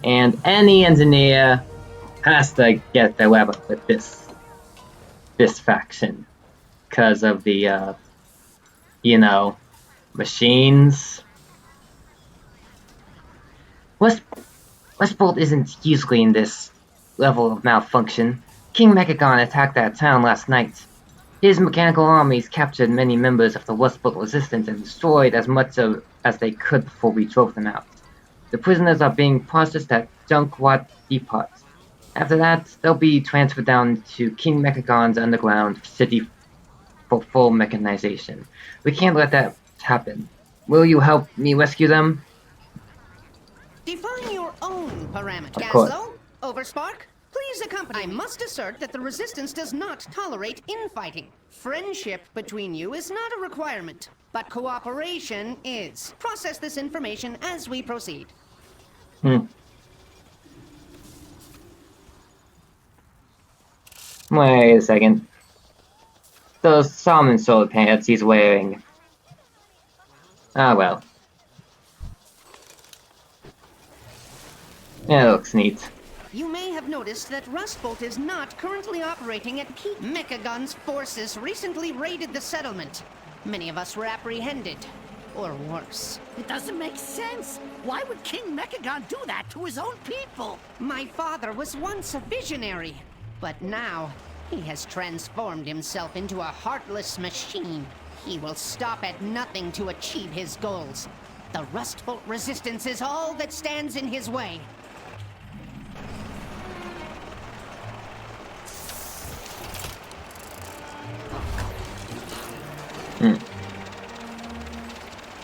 And any engineer has to get their weapon with this faction because of the machines. Rustbolt isn't usually in this level of malfunction. King Mechagon attacked that town last night. His mechanical armies captured many members of the Rustbolt resistance and destroyed as much as they could before we drove them out. The prisoners are being processed at Junkwat Depot. After that, they'll be transferred down to King Mechagon's underground city for full mechanization. We can't let that happen. Will you help me rescue them? Define your own parameters. Of course. Gaslow, Overspark, please accompany. I must assert that the Resistance does not tolerate infighting. Friendship between you is not a requirement, but cooperation is. Process this information as we proceed. Wait a second. Those salmon solar pants he's wearing. Ah well. Yeah, it looks neat. You may have noticed that Rustbolt is not currently operating at peak. Mechagon's forces recently raided the settlement. Many of us were apprehended, or worse. It doesn't make sense. Why would King Mechagon do that to his own people? My father was once a visionary, but now he has transformed himself into a heartless machine. He will stop at nothing to achieve his goals. The Rustbolt resistance is all that stands in his way.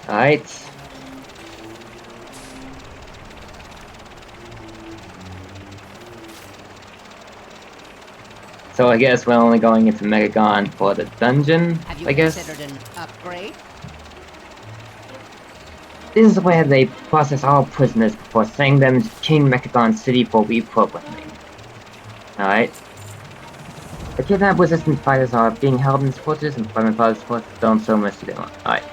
Alright. So I guess we're only going into Mechagon for the dungeon, Have you I guess. considered an upgrade? This is where they process all prisoners before sending them to King Mechagon City for reprogramming. Alright. The kidnapped resistance fighters are being held in fortress and my father's forces don't so much to them. Alright.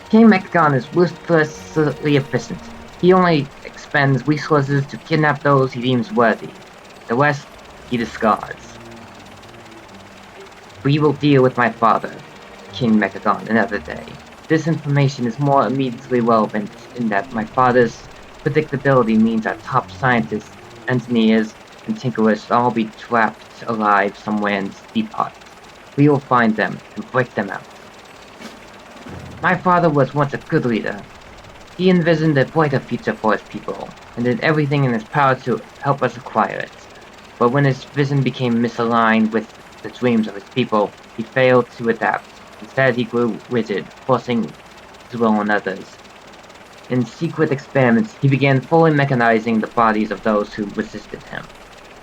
King Mechagon is ruthlessly efficient. He only expends resources to kidnap those he deems worthy. The rest, he discards. We will deal with my father, King Mechagon, another day. This information is more immediately relevant in that my father's predictability means our top scientists, engineers, and tinkerers will all be trapped alive somewhere in this depot. We will find them and break them out. My father was once a good leader. He envisioned a brighter future for his people, and did everything in his power to help us acquire it. But when his vision became misaligned with the dreams of his people, he failed to adapt. Instead, he grew rigid, forcing his will on others. In secret experiments, he began fully mechanizing the bodies of those who resisted him.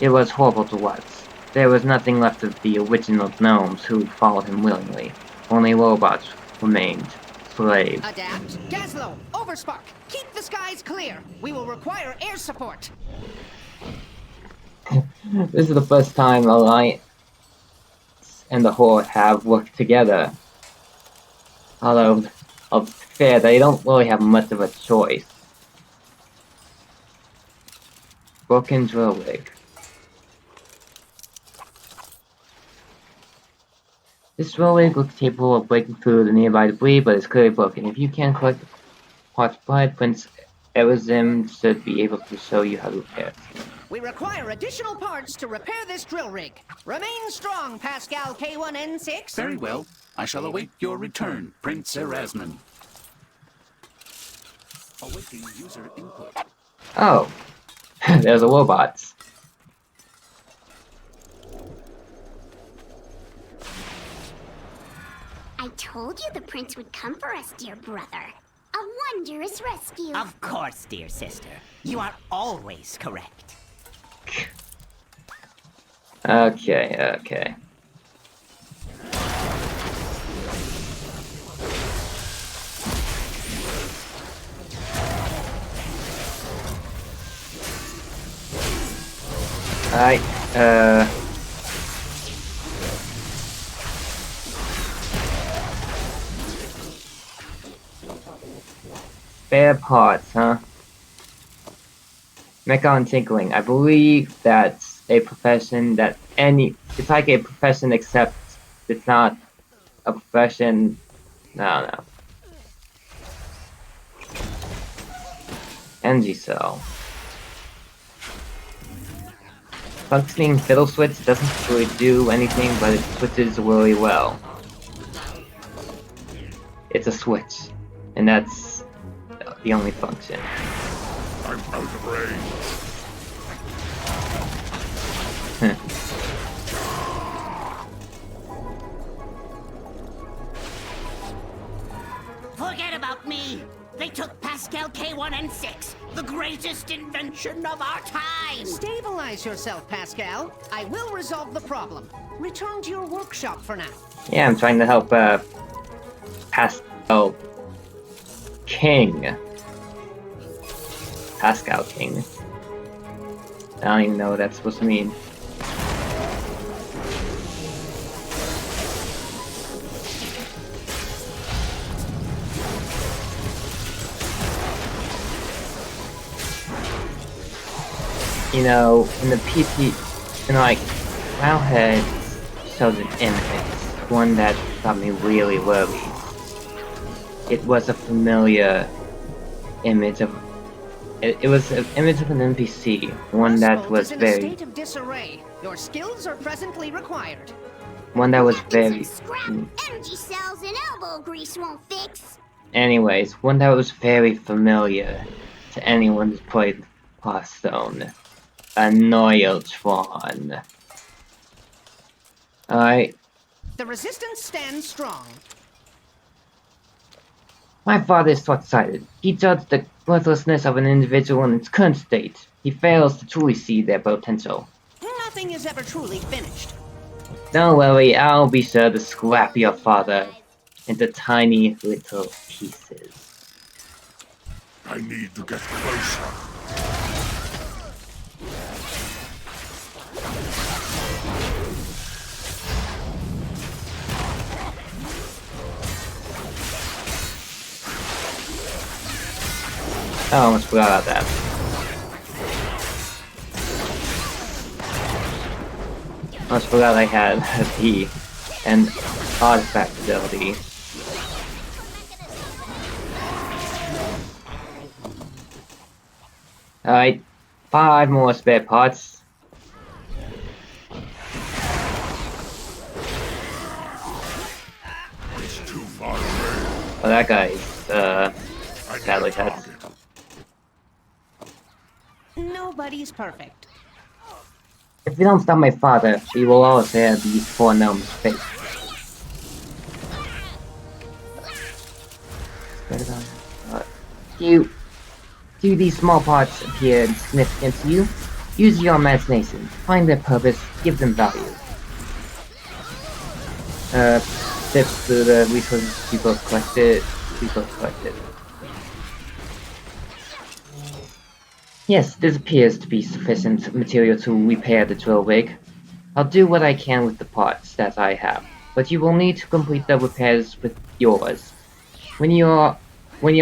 It was horrible to watch. There was nothing left of the original gnomes who followed him willingly. Only robots remained. Slaves. Adapt. Gaslow, Overspark, keep the skies clear. We will require air support. This is the first time Alliance and the Horde have worked together. Although, I'll be fair, they don't really have much of a choice. Broken drill rig. This drill rig looks capable of breaking through the nearby debris, but is clearly broken. If you can collect the parts blood, Prince Erazim should be able to show you how to repair it. We require additional parts to repair this drill rig. Remain strong, Pascal K1N6. Very well. I shall await your return, Prince Erasmus. Awaiting user input. Oh, there's a robot. I told you the prince would come for us, dear brother. A wondrous rescue. Of course, dear sister. You are always correct. Okay. Alright, spare parts, huh? Mechagon tinkling. I believe that's a profession that it's like a profession except it's not a profession. No, no. Energy cell. Functioning fiddle switch doesn't really do anything, but it switches really well. It's a switch, and that's the only function. I'm out of range. Forget about me. They took Pascal K1 and 6, the greatest invention of our time. Stabilize yourself, Pascal. I will resolve the problem. Return to your workshop for now. Yeah, I'm trying to help Pascal King. Pascal King. I don't even know what that's supposed to mean. You know, in the PT, like, Wowhead shows an image, one that got me really worried. It was a familiar image of. It was an image of an NPC, one that was in very. A state of disarray. Your skills are presently required. One that was very. Scrap energy cells and elbow grease won't fix. Anyways, one that was very familiar to anyone who's played Hearthstone. A Noiltron. Alright. The resistance stands strong. My father is short-sighted. He judged the worthlessness of an individual in its current state. He fails to truly see their potential. Nothing is ever truly finished. Don't worry, I'll be sure to scrap your father into tiny little pieces. I need to get closer. I almost forgot about that. Almost forgot I had the and artifact ability. Alright, 5 more spare parts. It's too far away. Oh, that guy's, I badly need a hurt. target. Nobody's perfect. If we don't stop my father, we will always have these 4 gnomes face. Do these small parts appear significant to you? Use your imagination, find their purpose, give them value. Tips to the resources we both collected. Yes, this appears to be sufficient material to repair the drill rig. I'll do what I can with the parts that I have, but you will need to complete the repairs with yours. When you're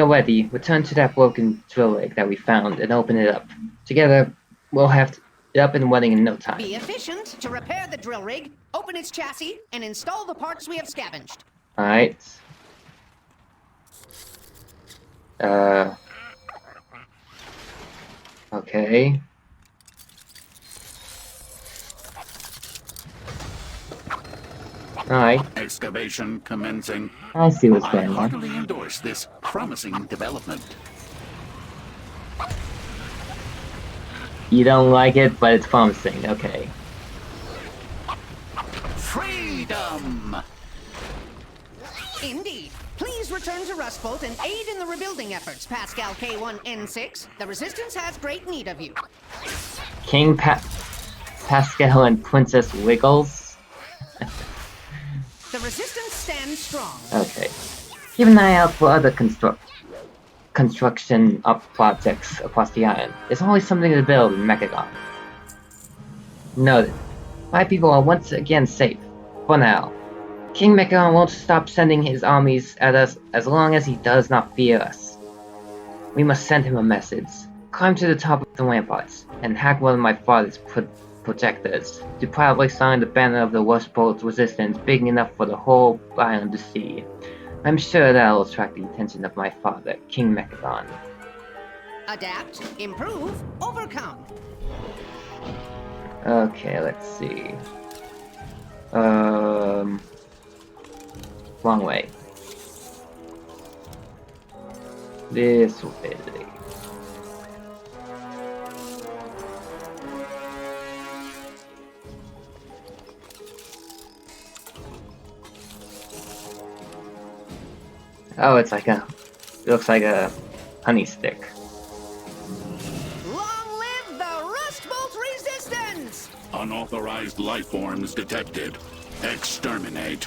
ready, return to that broken drill rig that we found and open it up. Together, we'll have it up and running in no time. Be efficient to repair the drill rig, open its chassis, and install the parts we have scavenged. Alright. Okay. Alright, Excavation commencing. I see what's I going on. heartily endorse this promising development. You don't like it, but it's promising. Okay. Freedom! Indeed. Please return to Rustbolt and aid in the rebuilding efforts, Pascal K1N6. The Resistance has great need of you. King Pascal and Princess Wiggles? The Resistance stands strong. Okay. Keep an eye out for other construction projects across the island. There's always something to build in Mechagon. Noted. My people are once again safe. For now. King Mechagon won't stop sending his armies at us as long as he does not fear us. We must send him a message. climb to the top of the ramparts and hack one of my father's projectors to proudly sign the banner of the Rustbolt resistance big enough for the whole island to see. I'm sure that'll attract the attention of my father, King Mechagon. Adapt, improve, overcome. Okay, let's see. Wrong way. This way. Oh, it's like a... looks like a honey stick. Long live the Rustbolt resistance! Unauthorized life forms detected. Exterminate.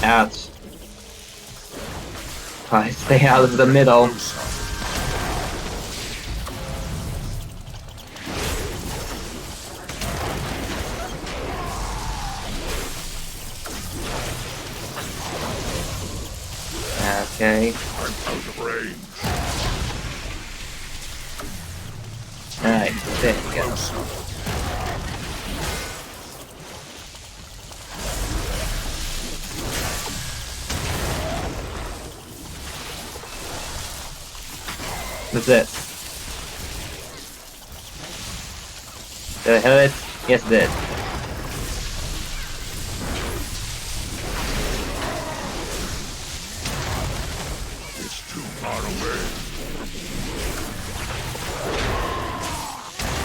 Ouch. Probably stay out of the middle. Okay. I'm out of range. Alright, there we go. What's this? Did I hit it? Yes, it did. It's too far away.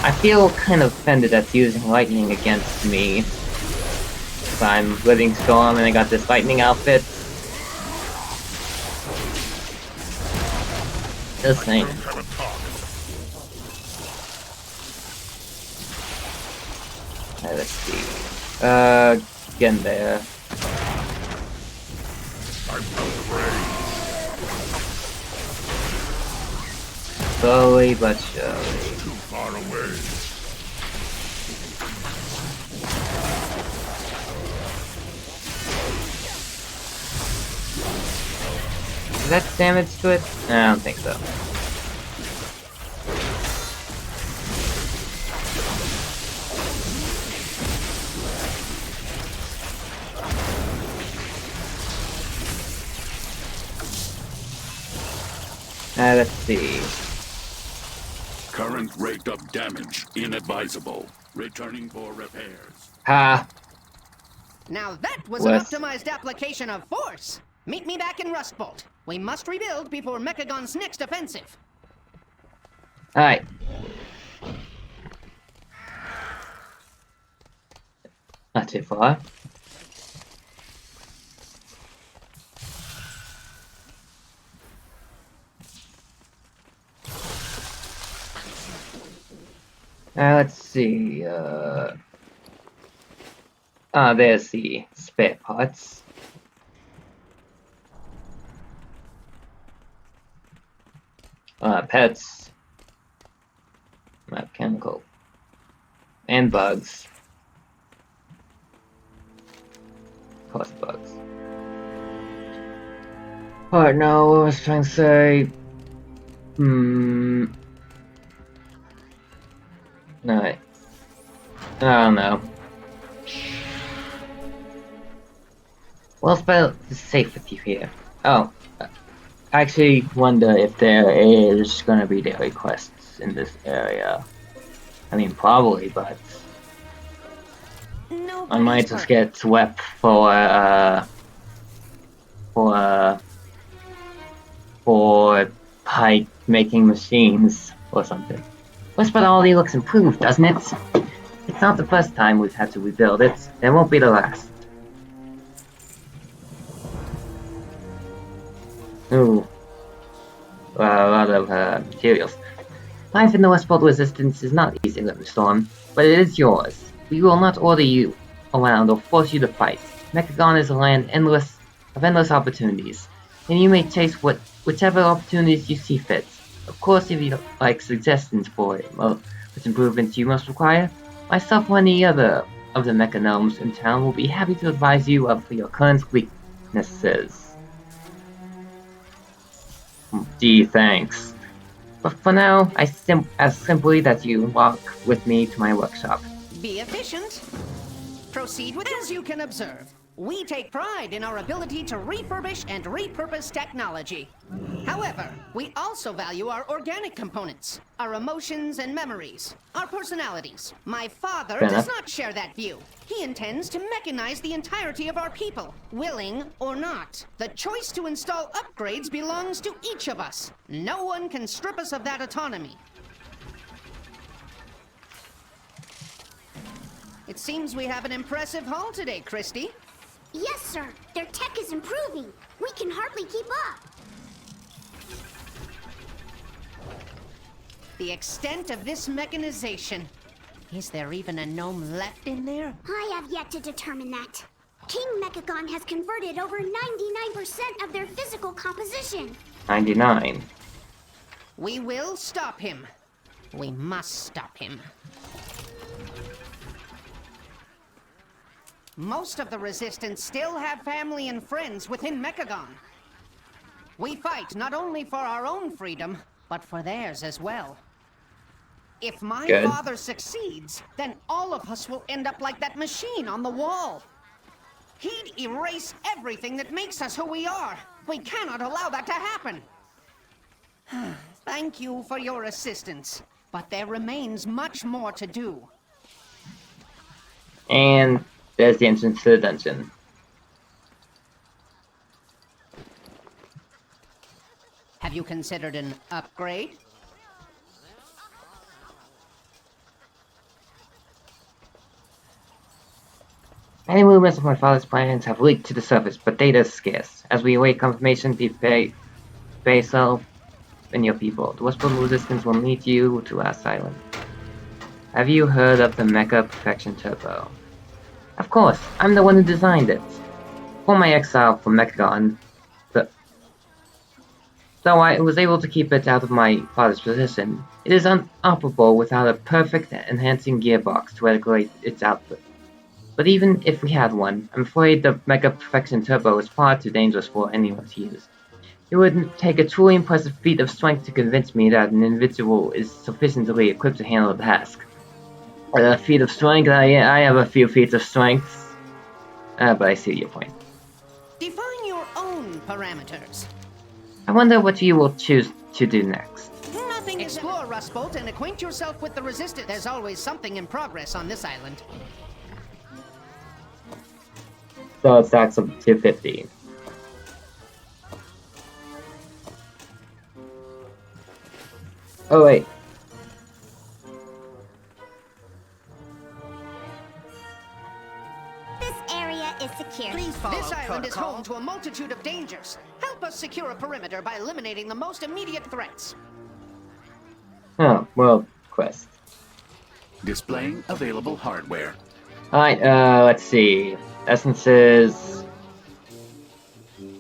I feel kind of offended that's using lightning against me. So I'm Living Storm and I got this lightning outfit. This thing. Alright, let's see. Get in there. I'm out of range. Slowly but surely. Too far away. Is that damage to it? I don't think so. Let's see. Current rate of damage inadvisable. Returning for repairs. Ha! Now that was Wes. an optimized application of force. Meet me back in Rustbolt. We must rebuild before Mechagon's next offensive. Alright. Not too far. Let's see, there's the spare parts. Pets. Mechanical. And bugs. Of course, bugs. Alright, now what was I trying to say? Alright. I don't know. Well, it's better to safe with you here. Oh. I actually wonder if there is gonna be daily quests in this area. I mean, probably, but I might just get swept for pipe making machines or something. Hospitality looks improved, doesn't it? It's not the first time we've had to rebuild it. It won't be the last. Ooh. A lot of materials. Life in the Rustbolt Resistance is not easy, Living Storm, but it is yours. We will not order you around or force you to fight. Mechagon is a land of endless opportunities, and you may chase whichever opportunities you see fit. Of course, if you like suggestions for which improvements you must require, myself or any other of the Mechagnomes in town will be happy to advise you of your current weaknesses. Gee, thanks. But for now, I ask simply that you walk with me to my workshop. Be efficient. Proceed with as you can observe. We take pride in our ability to refurbish and repurpose technology. However, we also value our organic components, our emotions and memories, our personalities. My father Fair does enough. not share that view. He intends to mechanize the entirety of our people, willing or not. The choice to install upgrades belongs to each of us. No one can strip us of that autonomy. It seems we have an impressive haul today, Christy. Yes, sir. Their tech is improving. We can hardly keep up. The extent of this mechanization. Is there even a gnome left in there? I have yet to determine that. King Mechagon has converted over 99% of their physical composition. 99. We will stop him. We must stop him. Most of the Resistance still have family and friends within Mechagon. We fight not only for our own freedom, but for theirs as well. If my Good. father succeeds, then all of us will end up like that machine on the wall. He'd erase everything that makes us who we are. We cannot allow that to happen. Thank you for your assistance, but there remains much more to do. And there's the entrance to the dungeon. Have you considered an upgrade? Any movements of my father's plans have leaked to the surface, but data is scarce. As we await confirmation, BFA yourself and your people. The Rustbolt Resistance will meet you to Last Island. Have you heard of the Mecha Perfection Turbo? Of course, I'm the one who designed it. For my exile from Mechagon, though I was able to keep it out of my father's possession, it is unoperable without a perfect enhancing gearbox to regulate its output. But even if we had one, I'm afraid the Mega Perfection Turbo is far too dangerous for anyone to use. It would take a truly impressive feat of strength to convince me that an individual is sufficiently equipped to handle the task. A feat of strength? I have a few feats of strength. But I see your point. Define your own parameters. I wonder what you will choose to do next. Nothing. Explore Rustbolt and acquaint yourself with the Resistance. There's always something in progress on this island. So it stacks up to 50. Oh wait. This area is secure. Please follow This island is protocol. home to a multitude of dangers. Help us secure a perimeter by eliminating the most immediate threats. Oh, world quest. Displaying available hardware. Alright, let's see. Essences.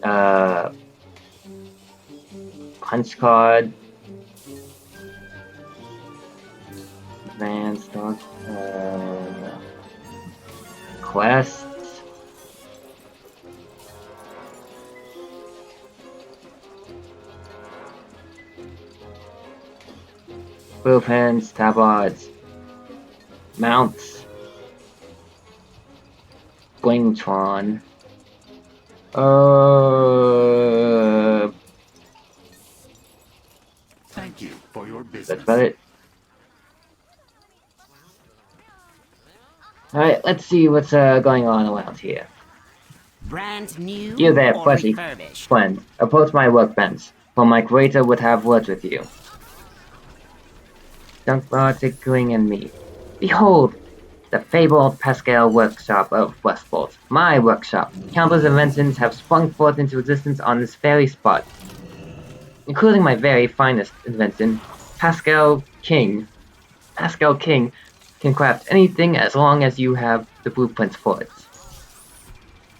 Punch card. Advanced stock. Quests. Blueprints, tabards. Mounts. Blingtron. Thank you for your That's business. about it. Alright, let's see what's going on around here. Brand new You there, or Fleshy. refurbished? Friend, approach my workbench, for my creator would have words with you. Dunkbar tickling and me. Behold, the fabled Pascal workshop of Rustbolt. My workshop. Countless inventions have sprung forth into existence on this very spot, including my very finest invention, Pascal King. Pascal King can craft anything as long as you have the blueprints for it.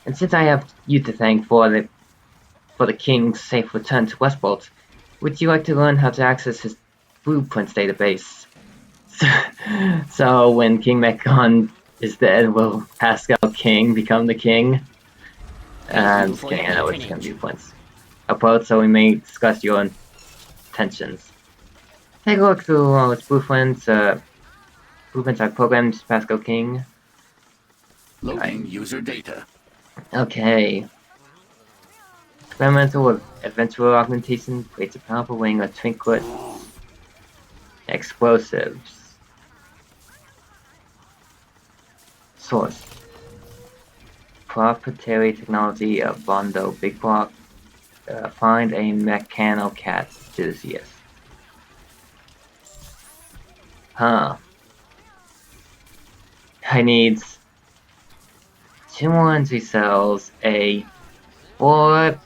And since I have you to thank for the King's safe return to Rustbolt, would you like to learn how to access his blueprints database? So when King Mechagon is dead, will Pascal King become the king? I'm just kidding, I know it's gonna be points. Approach so we may discuss your tensions. Take a look through all its blueprints. Blueprints I programmed Pascal King. Loading user data. Okay. Experimental with eventual augmentation creates a powerful wing of twinklet explosives. Source. Proprietary technology of Bondo Big Block. Find a mechanical cat enthusiast. Huh. I need 2 more energy cells, a 4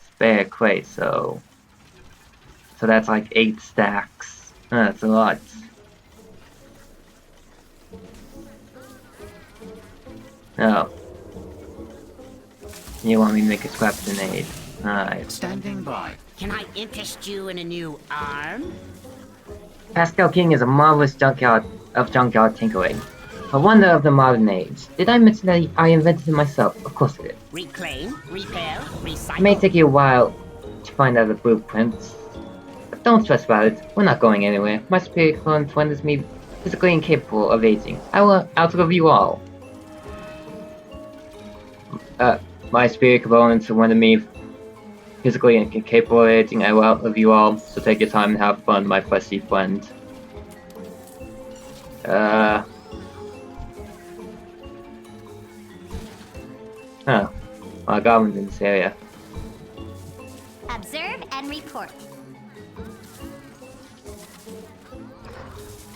spare crate, so that's like 8 stacks. That's a lot. Oh. You want me to make a scrap grenade? Alright. Standing by. Can I interest you in a new arm? Pascal King is a marvelous junkyard tinkering. A wonder of the modern age. Did I mention that I invented it myself? Of course I did. Reclaim, repair, recycle. It may take you a while to find out the blueprints. But don't stress about it. We're not going anywhere. My spirit clone renders me physically incapable of aging. I will outlive you all. My spirit components render me physically incapable of aging. I will outlive you all. So take your time and have fun, my fleshy friend. Huh. A lot of goblins in this area. Observe and report.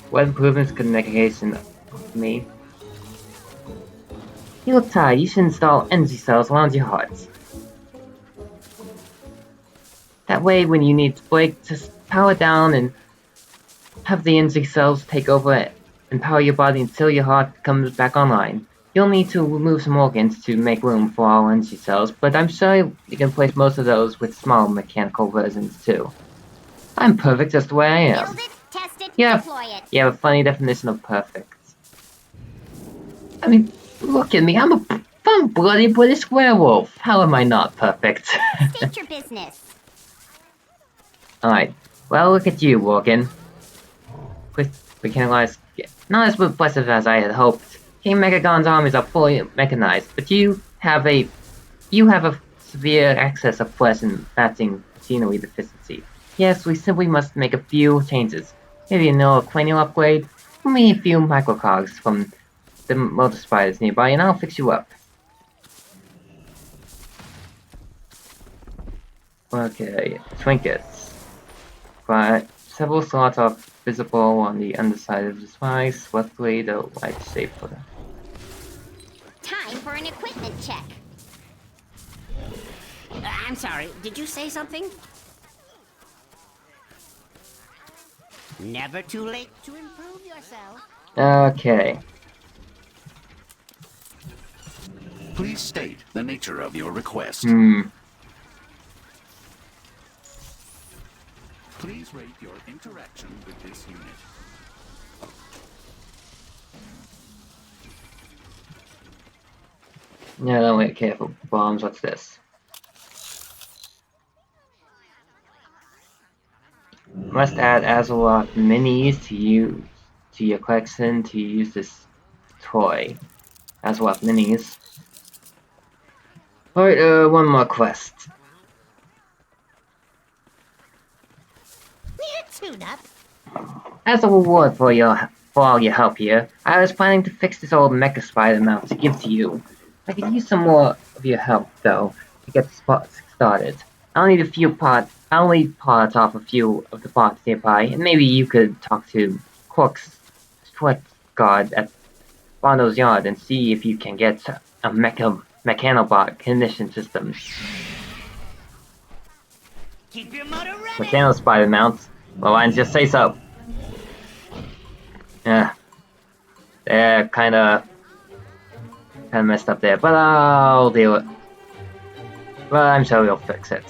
What improvements could Mechagon offer me? You look tired. You should install energy cells around your hearts. That way, when you need to break, just power down and have the energy cells take over and power your body until your heart comes back online. You'll need to remove some organs to make room for all energy cells, but I'm sure you can place most of those with small mechanical versions too. I'm perfect just the way I am. Build it, test it, Yeah, deploy it. you have a funny definition of perfect. I mean, look at me, I'm a bloody British werewolf. How am I not perfect? State your business. Alright, well look at you, Morgan. Mechanized, not as impressive as I had hoped. King Mechagon's armies are fully mechanized, but you have a severe excess of flesh and matching machinery deficiency. Yes, we simply must make a few changes. Maybe a little cranial upgrade, maybe a few microcogs from the motor spiders nearby, and I'll fix you up. Okay, trinkets. But several slots are visible on the underside of the device. Luckily, the light's safe for them. Time for an equipment check. I'm sorry, did you say something? Never too late to improve yourself. Okay. Please state the nature of your request. Please rate your interaction with this unit. Yeah, don't wait careful. Bombs, what's this? Must add Azeroth minis to your collection to use this toy. Azeroth minis. Alright, one more quest. Need a tune-up? As a reward for all your help here, I was planning to fix this old mecha spider mount to give to you. I could use some more of your help, though, to get the spot started. I'll need parts off a few of the bots nearby, and maybe you could talk to Quark's sweat guard at Bondo's yard and see if you can get a Mechanobot condition system. Keep your motor running! Mechano spider mounts? Well, why didn't you say so? Yeah. They're kinda messed up there, but I'll deal with it. But I'm sure we'll fix it.